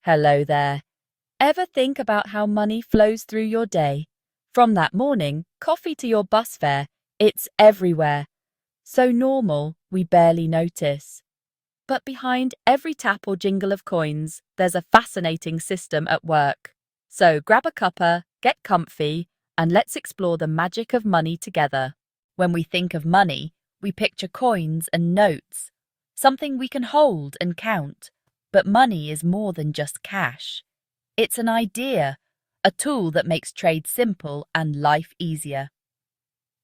Hello there. Ever think about how money flows through your day? From that morning coffee to your bus fare, it's everywhere. So normal, we barely notice. But behind every tap or jingle of coins, there's a fascinating system at work. So grab a cuppa, get comfy, and let's explore the magic of money together. When we think of money, we picture coins and notes, something we can hold and count. But money is more than just cash. It's an idea, a tool that makes trade simple and life easier.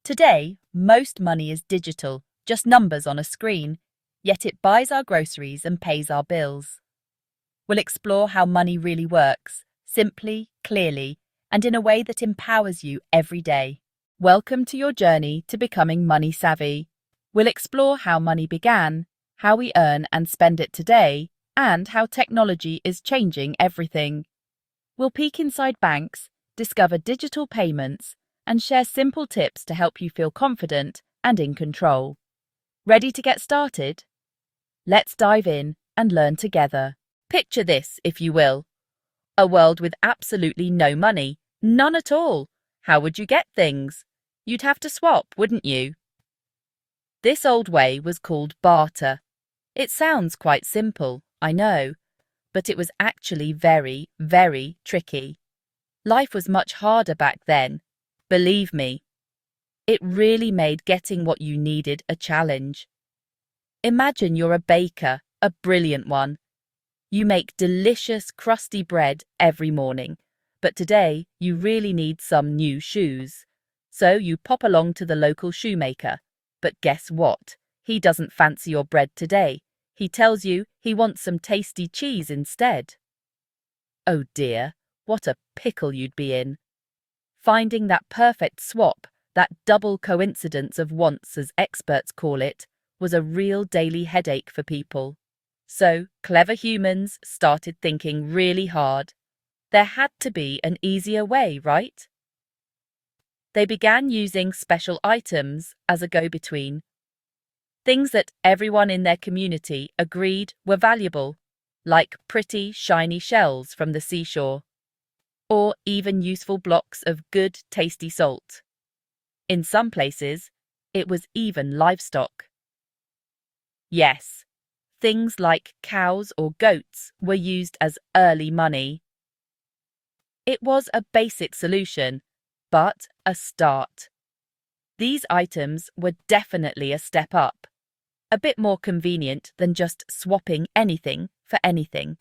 Today, most money is digital, just numbers on a screen, yet it buys our groceries and pays our bills. We'll explore how money really works, simply, clearly, and in a way that empowers you every day. Welcome to your journey to becoming money savvy. We'll explore how money began, how we earn and spend it today, and how technology is changing everything. We'll peek inside banks, discover digital payments, and share simple tips to help you feel confident and in control. Ready to get started? Let's dive in and learn together. Picture this, if you will. A world with absolutely no money, none at all. How would you get things? You'd have to swap, wouldn't you? This old way was called barter. It sounds quite simple, I know, but it was actually very, very tricky. Life was much harder back then, believe me. It really made getting what you needed a challenge. Imagine you're a baker, a brilliant one. You make delicious, crusty bread every morning, but today you really need some new shoes. So you pop along to the local shoemaker. But guess what? He doesn't fancy your bread today. He tells you he wants some tasty cheese instead. Oh dear, what a pickle you'd be in. Finding that perfect swap, that double coincidence of wants as experts call it, was a real daily headache for people. So clever humans started thinking really hard. There had to be an easier way, right? They began using special items as a go-between. Things that everyone in their community agreed were valuable, like pretty, shiny shells from the seashore, or even useful blocks of good, tasty salt. In some places, it was even livestock. Yes, things like cows or goats were used as early money. It was a basic solution, but a start. These items were definitely a step up. A bit more convenient than just swapping anything for anything.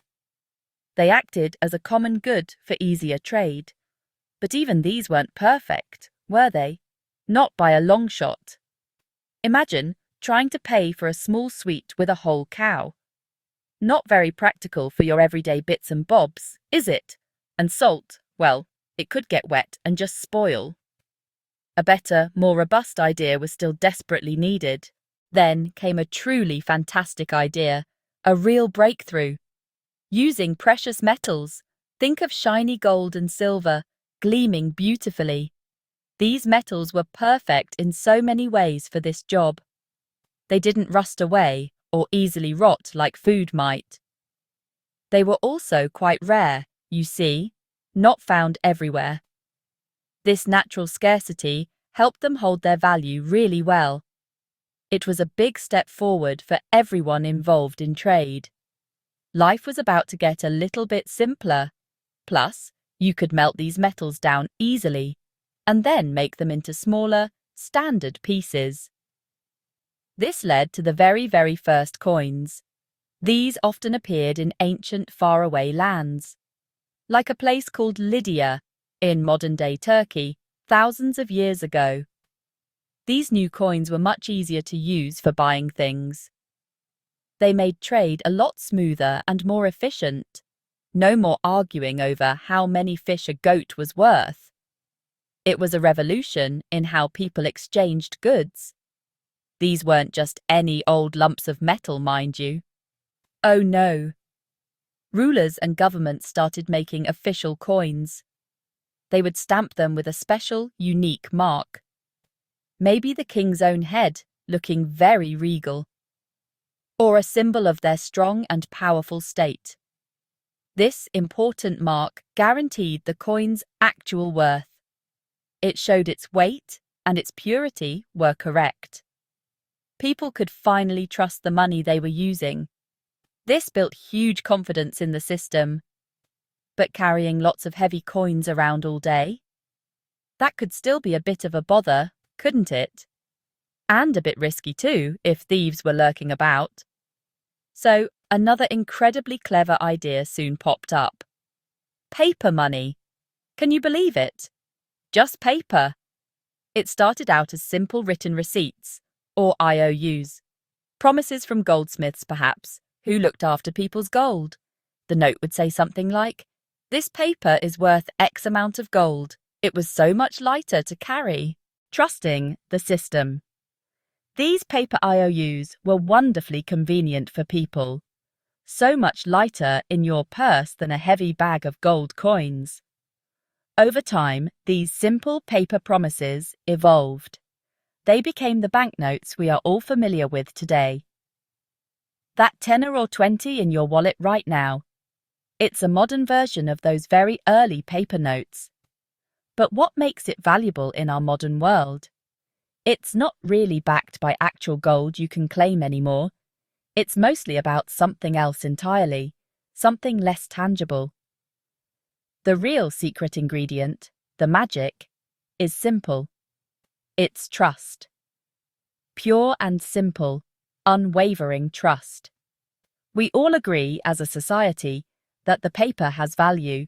They acted as a common good for easier trade. But even these weren't perfect, were they? Not by a long shot. Imagine trying to pay for a small sweet with a whole cow. Not very practical for your everyday bits and bobs, is it? And salt, well, it could get wet and just spoil. A better, more robust idea was still desperately needed. Then came a truly fantastic idea, a real breakthrough. Using precious metals, think of shiny gold and silver, gleaming beautifully. These metals were perfect in so many ways for this job. They didn't rust away or easily rot like food might. They were also quite rare, you see, not found everywhere. This natural scarcity helped them hold their value really well. It was a big step forward for everyone involved in trade. Life was about to get a little bit simpler. Plus, you could melt these metals down easily and then make them into smaller, standard pieces. This led to the very, very first coins. These often appeared in ancient, faraway lands, like a place called Lydia in modern-day Turkey, thousands of years ago. These new coins were much easier to use for buying things. They made trade a lot smoother and more efficient. No more arguing over how many fish a goat was worth. It was a revolution in how people exchanged goods. These weren't just any old lumps of metal, mind you. Oh no. Rulers and governments started making official coins. They would stamp them with a special, unique mark. Maybe the king's own head, looking very regal. Or a symbol of their strong and powerful state. This important mark guaranteed the coin's actual worth. It showed its weight and its purity were correct. People could finally trust the money they were using. This built huge confidence in the system. But carrying lots of heavy coins around all day? That could still be a bit of a bother, couldn't it? And a bit risky too, if thieves were lurking about. So, another incredibly clever idea soon popped up. Paper money. Can you believe it? Just paper. It started out as simple written receipts, or IOUs. Promises from goldsmiths, perhaps, who looked after people's gold. The note would say something like, "This paper is worth X amount of gold. It was so much lighter to carry." Trusting the system. These paper IOUs were wonderfully convenient for people. So much lighter in your purse than a heavy bag of gold coins. Over time, these simple paper promises evolved. They became the banknotes we are all familiar with today. That 10 or 20 in your wallet right now. It's a modern version of those very early paper notes. But what makes it valuable in our modern world? It's not really backed by actual gold you can claim anymore. It's mostly about something else entirely, something less tangible. The real secret ingredient, the magic, is simple. It's trust. Pure and simple, unwavering trust. We all agree as a society that the paper has value.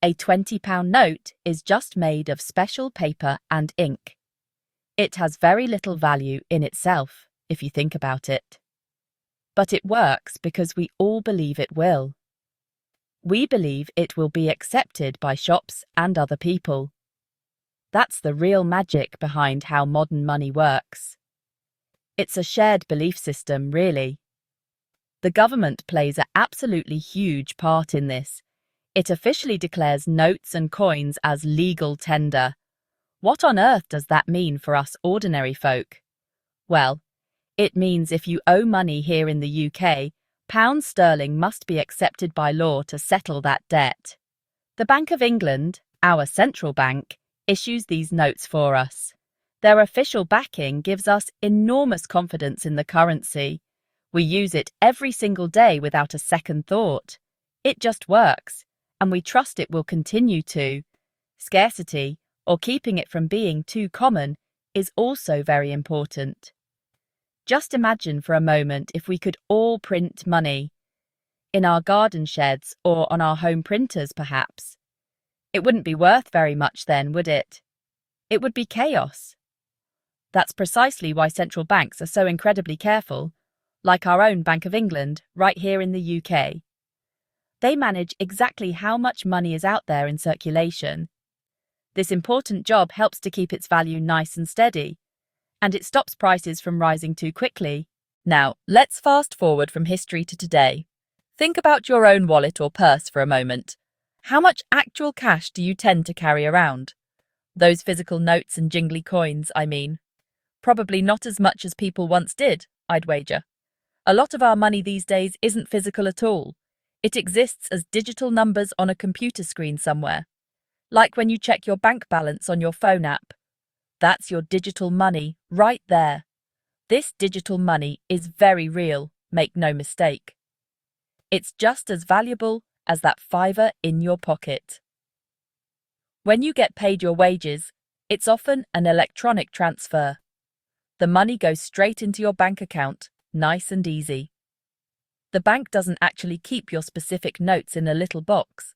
A £20 note is just made of special paper and ink. It has very little value in itself, if you think about it. But it works because we all believe it will. We believe it will be accepted by shops and other people. That's the real magic behind how modern money works. It's a shared belief system, really. The government plays an absolutely huge part in this. It officially declares notes and coins as legal tender. What on earth does that mean for us ordinary folk? Well, it means if you owe money here in the UK, pound sterling must be accepted by law to settle that debt. The Bank of England, our central bank, issues these notes for us. Their official backing gives us enormous confidence in the currency. We use it every single day without a second thought. It just works, and we trust it will continue to. Scarcity, or keeping it from being too common, is also very important. Just imagine for a moment if we could all print money. In our garden sheds or on our home printers, perhaps. It wouldn't be worth very much then, would it? It would be chaos. That's precisely why central banks are so incredibly careful, like our own Bank of England, right here in the UK. They manage exactly how much money is out there in circulation. This important job helps to keep its value nice and steady, and it stops prices from rising too quickly. Now, let's fast forward from history to today. Think about your own wallet or purse for a moment. How much actual cash do you tend to carry around? Those physical notes and jingly coins, I mean. Probably not as much as people once did, I'd wager. A lot of our money these days isn't physical at all. It exists as digital numbers on a computer screen somewhere. Like when you check your bank balance on your phone app. That's your digital money right there. This digital money is very real, make no mistake. It's just as valuable as that fiver in your pocket. When you get paid your wages, it's often an electronic transfer. The money goes straight into your bank account, nice and easy. The bank doesn't actually keep your specific notes in a little box.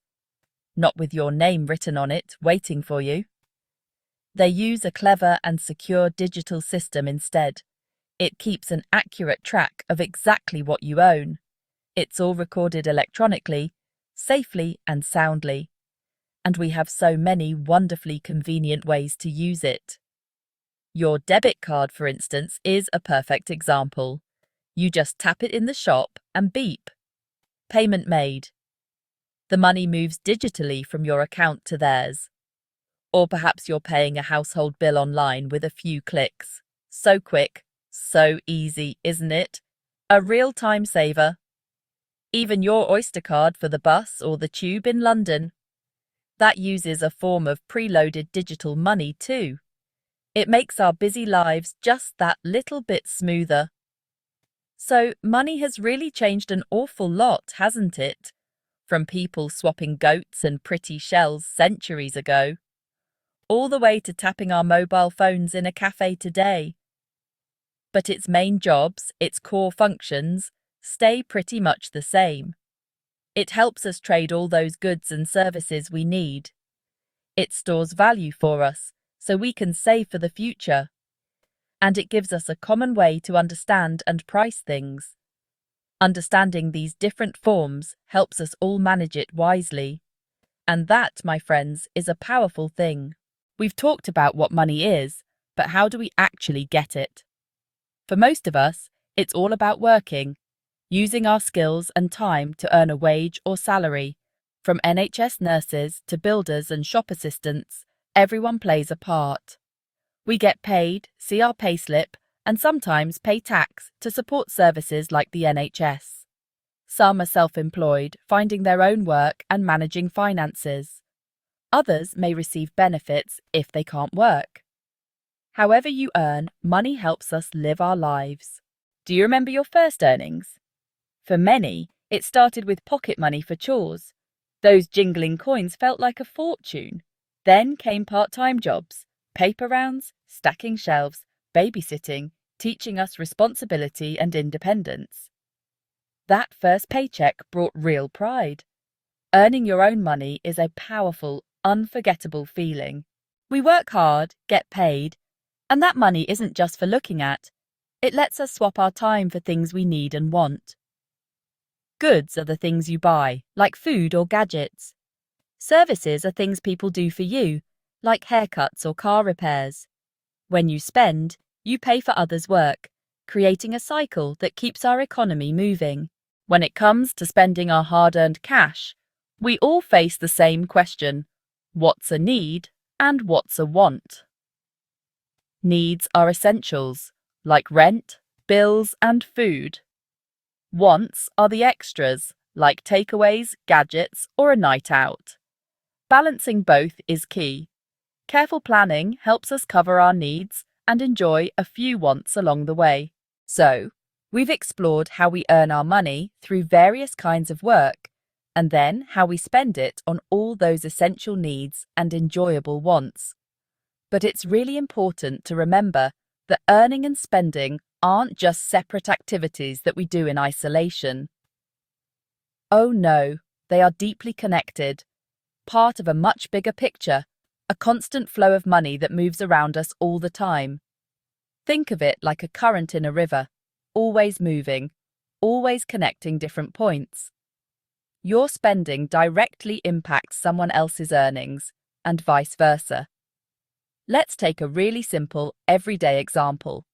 Not with your name written on it, waiting for you. They use a clever and secure digital system instead. It keeps an accurate track of exactly what you own. It's all recorded electronically, safely and soundly. And we have so many wonderfully convenient ways to use it. Your debit card, for instance, is a perfect example. You just tap it in the shop and beep. Payment made. The money moves digitally from your account to theirs. Or perhaps you're paying a household bill online with a few clicks. So quick, so easy, isn't it? A real time saver. even your Oyster card for the bus or the tube in London. That uses a form of preloaded digital money too. It makes our busy lives just that little bit smoother. So money has really changed an awful lot, hasn't it? From people swapping goats and pretty shells centuries ago, all the way to tapping our mobile phones in a cafe today. But its main jobs, its core functions, stay pretty much the same. It helps us trade all those goods and services we need. It stores value for us, so we can save for the future. And it gives us a common way to understand and price things. Understanding these different forms helps us all manage it wisely. And that, my friends, is a powerful thing. We've talked about what money is, but how do we actually get it? For most of us, it's all about working, using our skills and time to earn a wage or salary. From NHS nurses to builders and shop assistants, everyone plays a part. We get paid, see our payslip, and sometimes pay tax to support services like the NHS. Some are self-employed, finding their own work and managing finances. Others may receive benefits if they can't work. However you earn, money helps us live our lives. Do you remember your first earnings? For many, it started with pocket money for chores. Those jingling coins felt like a fortune. Then came part-time jobs, paper rounds, stacking shelves, babysitting, teaching us responsibility and independence. That first paycheck brought real pride. Earning your own money is a powerful, unforgettable feeling. We work hard, get paid, and that money isn't just for looking at. It lets us swap our time for things we need and want. Goods are the things you buy, like food or gadgets. Services are things people do for you, like haircuts or car repairs. When you spend, you pay for others' work, creating a cycle that keeps our economy moving. When it comes to spending our hard-earned cash, we all face the same question: what's a need and what's a want? Needs are essentials, like rent, bills, and food. Wants are the extras, like takeaways, gadgets, or a night out. Balancing both is key. Careful planning helps us cover our needs and enjoy a few wants along the way. So, we've explored how we earn our money through various kinds of work, and then how we spend it on all those essential needs and enjoyable wants. But it's really important to remember that earning and spending aren't just separate activities that we do in isolation. Oh no, they are deeply connected, part of a much bigger picture, a constant flow of money that moves around us all the time. Think of it like a current in a river, always moving, always connecting different points. Your spending directly impacts someone else's earnings, and vice versa. Let's take a really simple, everyday example.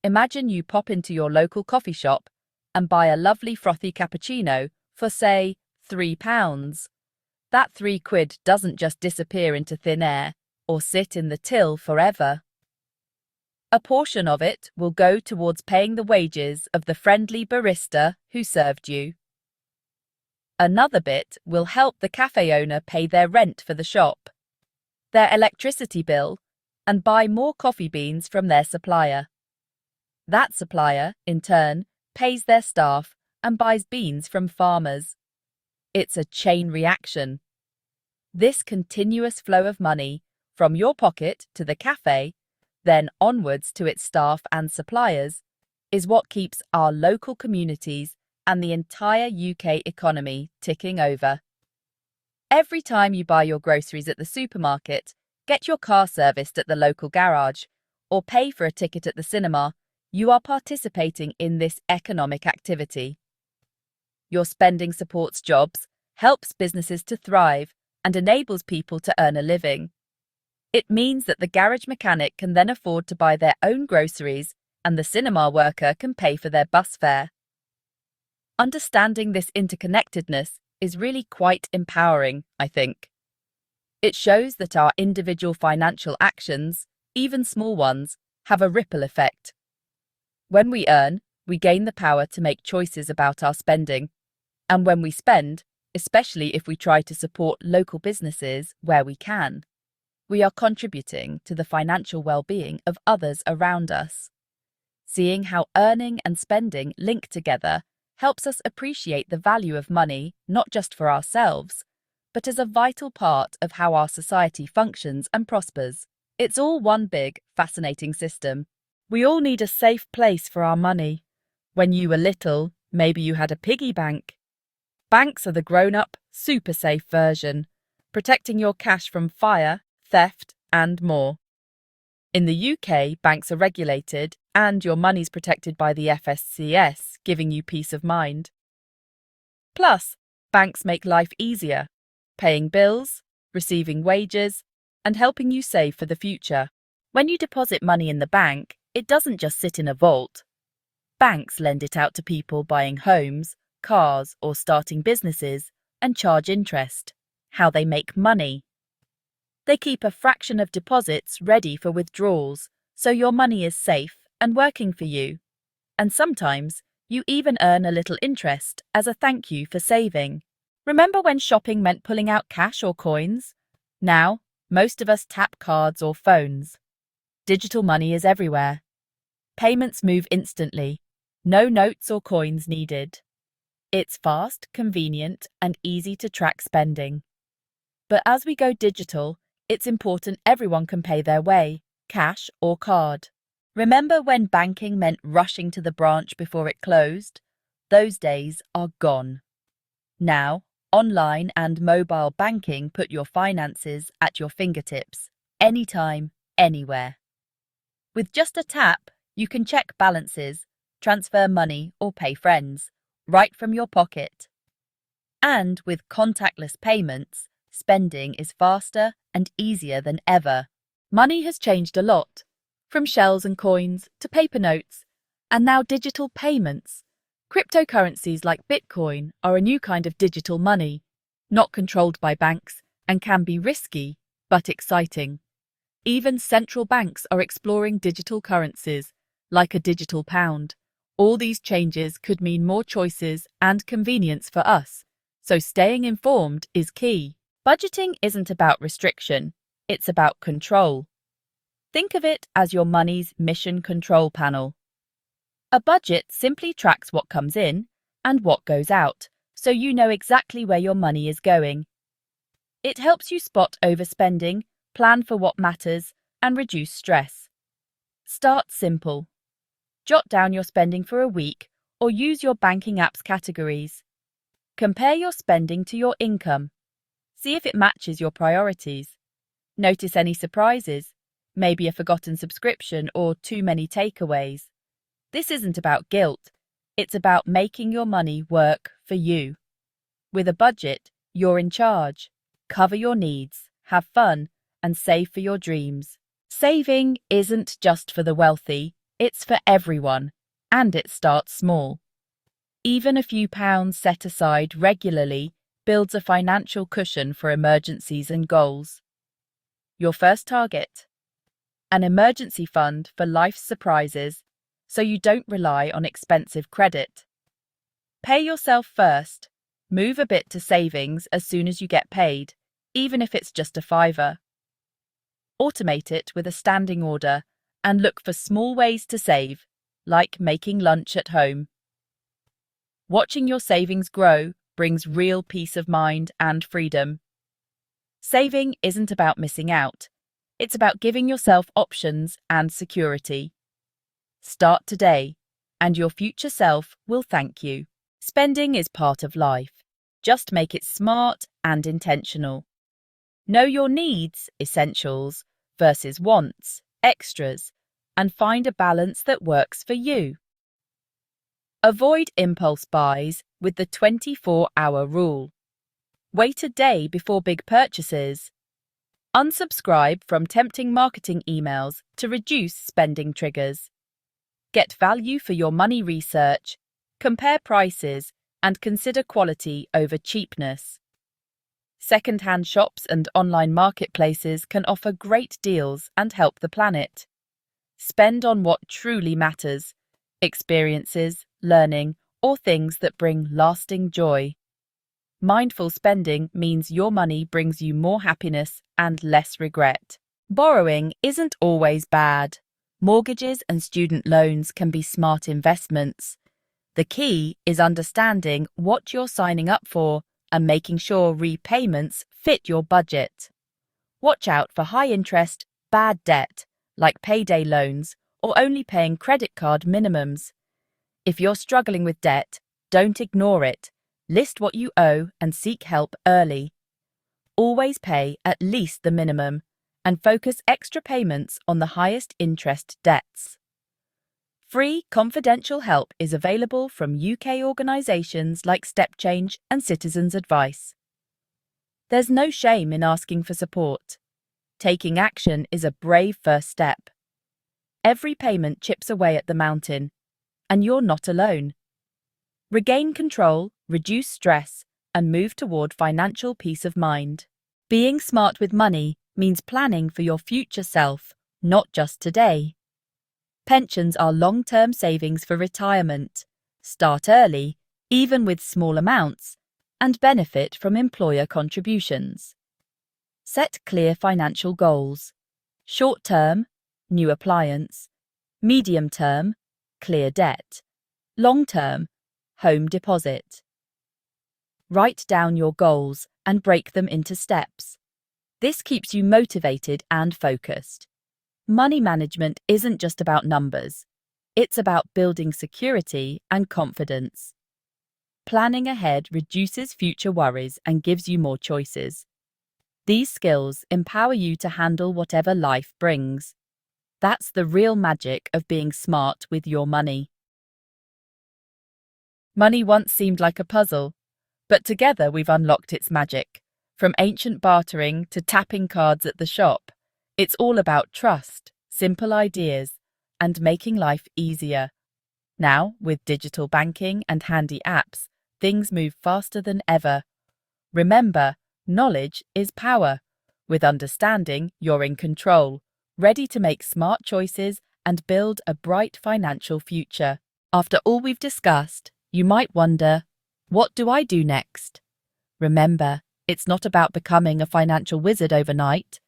Imagine you pop into your local coffee shop and buy a lovely frothy cappuccino for, say, £3. That £3 doesn't just disappear into thin air or sit in the till forever. A portion of it will go towards paying the wages of the friendly barista who served you. Another bit will help the cafe owner pay their rent for the shop, their electricity bill, and buy more coffee beans from their supplier. That supplier, in turn, pays their staff and buys beans from farmers. It's a chain reaction. This continuous flow of money, from your pocket to the cafe, then onwards to its staff and suppliers, is what keeps our local communities and the entire UK economy ticking over. Every time you buy your groceries at the supermarket, get your car serviced at the local garage, or pay for a ticket at the cinema, you are participating in this economic activity. Your spending supports jobs, helps businesses to thrive, and enables people to earn a living. It means that the garage mechanic can then afford to buy their own groceries, and the cinema worker can pay for their bus fare. Understanding this interconnectedness is really quite empowering, I think. It shows that our individual financial actions, even small ones, have a ripple effect. When we earn, we gain the power to make choices about our spending, And when we spend, especially if we try to support local businesses where we can, we are contributing to the financial well-being of others around us. Seeing how earning and spending link together helps us appreciate the value of money not just for ourselves, but as a vital part of how our society functions and prospers. It's all one big, fascinating system. We all need a safe place for our money. When you were little, maybe you had a piggy bank. Banks are the grown-up, super safe version, protecting your cash from fire, theft, and more. In the UK, banks are regulated and your money's protected by the FSCS, giving you peace of mind. Plus, banks make life easier, paying bills, receiving wages, and helping you save for the future. When you deposit money in the bank, it doesn't just sit in a vault. Banks lend it out to people buying homes, cars, or starting businesses and charge interest. How they make money. They keep a fraction of deposits ready for withdrawals, so your money is safe and working for you. And sometimes, you even earn a little interest as a thank you for saving. Remember when shopping meant pulling out cash or coins? Now, most of us tap cards or phones. Digital money is everywhere. Payments move instantly. No notes or coins needed. It's fast, convenient, and easy to track spending. But as we go digital, it's important everyone can pay their way, cash or card. Remember when banking meant rushing to the branch before it closed? Those days are gone. Now, online and mobile banking put your finances at your fingertips, anytime, anywhere. With just a tap, you can check balances, transfer money or pay friends, right from your pocket. And with contactless payments, spending is faster and easier than ever. Money has changed a lot, from shells and coins to paper notes, and now digital payments. Cryptocurrencies like Bitcoin are a new kind of digital money, not controlled by banks and can be risky, but exciting. Even central banks are exploring digital currencies, like a digital pound. All these changes could mean more choices and convenience for us, so staying informed is key. Budgeting isn't about restriction, it's about control. Think of it as your money's mission control panel. A budget simply tracks what comes in and what goes out, so you know exactly where your money is going. It helps you spot overspending, plan for what matters, and reduce stress. Start simple. Jot down your spending for a week or use your banking app's categories. Compare your spending to your income. See if it matches your priorities. Notice any surprises, maybe a forgotten subscription or too many takeaways. This isn't about guilt, it's about making your money work for you. With a budget, you're in charge. Cover your needs, have fun, and save for your dreams. Saving isn't just for the wealthy, it's for everyone, and it starts small. Even a few pounds set aside regularly builds a financial cushion for emergencies and goals. Your first target: an emergency fund for life's surprises, so you don't rely on expensive credit. Pay yourself first. Move a bit to savings as soon as you get paid, even if it's just a £5. Automate it with a standing order and look for small ways to save, like making lunch at home. Watching your savings grow brings real peace of mind and freedom. Saving isn't about missing out. It's about giving yourself options and security. Start today, and your future self will thank you. Spending is part of life. Just make it smart and intentional. Know your needs, essentials, versus wants, extras, and find a balance that works for you. Avoid impulse buys with the 24-hour rule. Wait a day before big purchases. Unsubscribe from tempting marketing emails to reduce spending triggers. Get value for your money research, compare prices, and consider quality over cheapness. Second-hand shops and online marketplaces can offer great deals and help the planet. Spend on what truly matters: experiences, learning, or things that bring lasting joy. Mindful spending means your money brings you more happiness and less regret. Borrowing isn't always bad. Mortgages and student loans can be smart investments. The key is understanding what you're signing up for and making sure repayments fit your budget. Watch out for high-interest, bad debt, like payday loans or only paying credit card minimums. If you're struggling with debt, don't ignore it. List what you owe and seek help early. Always pay at least the minimum and focus extra payments on the highest interest debts. Free, confidential help is available from UK organisations like Step Change and Citizens Advice. There's no shame in asking for support. Taking action is a brave first step. Every payment chips away at the mountain, and you're not alone. Regain control, reduce stress, and move toward financial peace of mind. Being smart with money means planning for your future self, not just today. Pensions are long-term savings for retirement. Start early, even with small amounts, and benefit from employer contributions. Set clear financial goals. Short-term, new appliance. Medium-term, clear debt. Long-term, home deposit. Write down your goals and break them into steps. This keeps you motivated and focused. Money management isn't just about numbers. It's about building security and confidence. Planning ahead reduces future worries and gives you more choices. These skills empower you to handle whatever life brings. That's the real magic of being smart with your money. Money once seemed like a puzzle, but together we've unlocked its magic. From ancient bartering to tapping cards at the shop, it's all about trust, simple ideas, and making life easier. Now, with digital banking and handy apps, things move faster than ever. Remember, knowledge is power. With understanding, you're in control, ready to make smart choices and build a bright financial future. After all we've discussed, you might wonder, what do I do next? Remember, it's not about becoming a financial wizard overnight.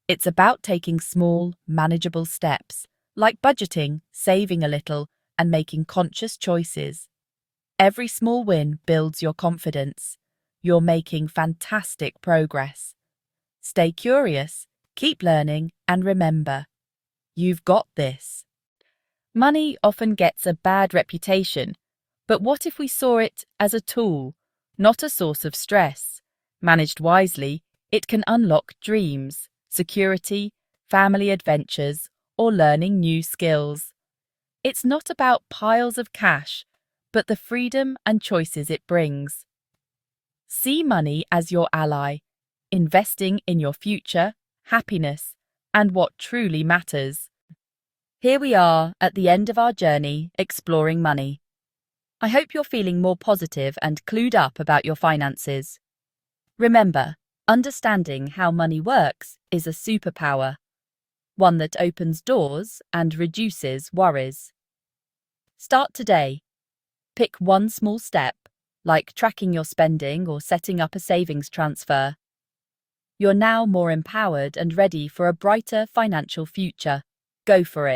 It's about taking small, manageable steps, like budgeting, saving a little, and making conscious choices. Every small win builds your confidence. You're making fantastic progress. Stay curious, keep learning, and remember, you've got this. Money often gets a bad reputation, but what if we saw it as a tool, not a source of stress? Managed wisely, it can unlock dreams, security, family adventures, or learning new skills. It's not about piles of cash, but the freedom and choices it brings. See money as your ally, investing in your future, happiness, and what truly matters. Here we are at the end of our journey exploring money. I hope you're feeling more positive and clued up about your finances. Remember, understanding how money works is a superpower, one that opens doors and reduces worries. Start today. Pick one small step, like tracking your spending or setting up a savings transfer. You're now more empowered and ready for a brighter financial future. Go for it.